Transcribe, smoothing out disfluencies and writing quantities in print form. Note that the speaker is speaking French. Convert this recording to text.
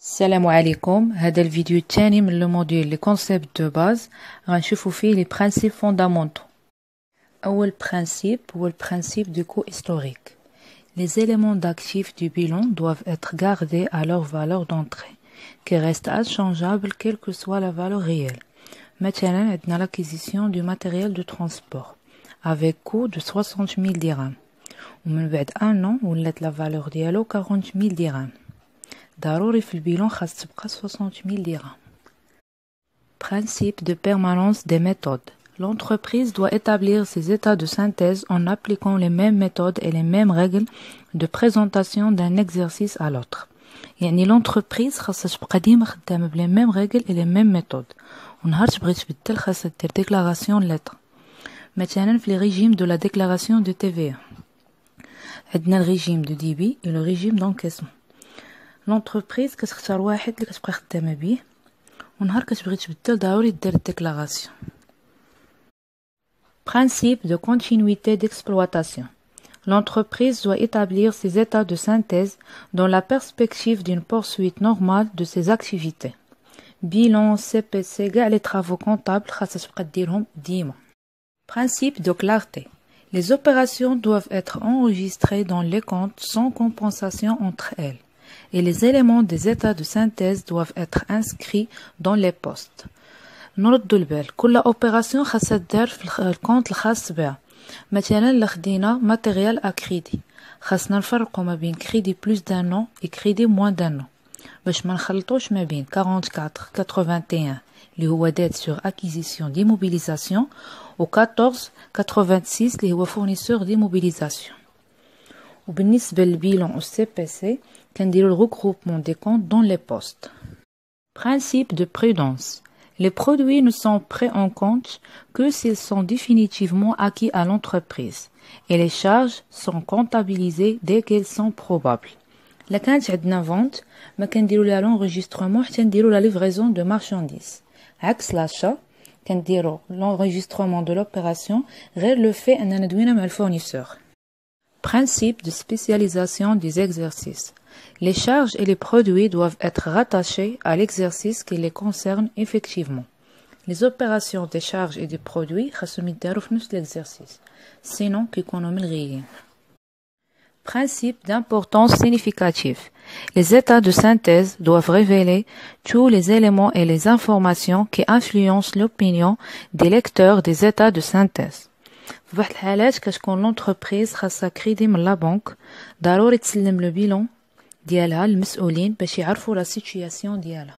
السلام عليكم. هذا الفيديو الثاني من لو موديل لي كونسيبت دو باز غنشوفوا فيه لي برانسيب فوندامونتو. اول برانسيب هو البرانسيب دو كو هيستوريك. Les éléments d'actifs du bilan doivent être gardés à leur valeur d'entrée qui reste inchangeable quelle que soit la valeur réelle. مثلا عندنا l'acquisition du matériel de transport avec coût de 60 000 dirhams ومن بعد un an ولات la valeur ديالو 40 000 dirhams. ضروري في البيلون خاص تبقى 60 000 dirhams. Principe de permanence des méthodes. L'entreprise doit établir ses états de synthèse en appliquant les mêmes méthodes et les mêmes règles de présentation d'un exercice à l'autre. يعني l'entreprise خاصها تبقى ديما خدامة بلي mêmes règles et les mêmes méthodes. ونهار تبغي تبدل خاصها دير déclaration lettre. مثلا في les régimes de la déclaration de TVA. عندنا le régime de débit et le régime d'encaissement. l'entreprise كتختار واحد اللي كتبقى خدامه بيه ونهار كتبغي تبدل ضروري دير الديكلاراسيون. Principe de continuité d'exploitation. L'entreprise doit établir ses états de synthèse dans la perspective d'une poursuite normale de ses activités. Bilan, CPC, كاع les travaux comptables خاصها تبقى ديرهم ديما. Principe de clarté. Les opérations doivent être enregistrées dans les comptes sans compensation entre elles. Et les éléments des états de synthèse doivent être inscrits dans les postes. نردوا البال كل اوبيراسيون خاصها تدار في الكونت الخاص بها. مثلا الا خدينا ماتيريال ا كريدي خاصنا نفرقوا ما بين كريدي بلوس دان نو و كريدي موان دان نو باش ما نخلطوش ما بين 4481 اللي هو ديت سور اكيزيسيون ديموبيليزاسيون و 1486 اللي هو فورنيسور ديموبيليزاسيون. وبالنسبه للبيلون او سي بي سي كنديروا le regroupement des comptes dans les postes. Principe de prudence. Les produits ne sont pris en compte que s'ils sont définitivement acquis à l'entreprise et les charges sont comptabilisées dès qu'elles sont probables. La كانت عندنا vente ما كنديروا لها l'enregistrement حتى نديروا la livraison de marchandises. عكس l'achat كنديروا l'enregistrement de l'opération غير le fait أننا ندوينا مع الفورنيسور. Principe de spécialisation des exercices. Les charges et les produits doivent être rattachés à l'exercice qui les concerne effectivement. Les opérations des charges et des produits خاصهم يداروا في نفس l'exercice. Sinon كيكونوا ملغيين. Principe d'importance significative. Les états de synthèse doivent révéler tous les éléments et les informations qui influencent l'opinion des lecteurs des états de synthèse. في واحد الحالات كتكون لونتربريز خاصها كريدي من لا بنك ضروري تسلم لو بيلون ديالها للمسؤولين باش يعرفوا لا سيتوياسيون ديالها.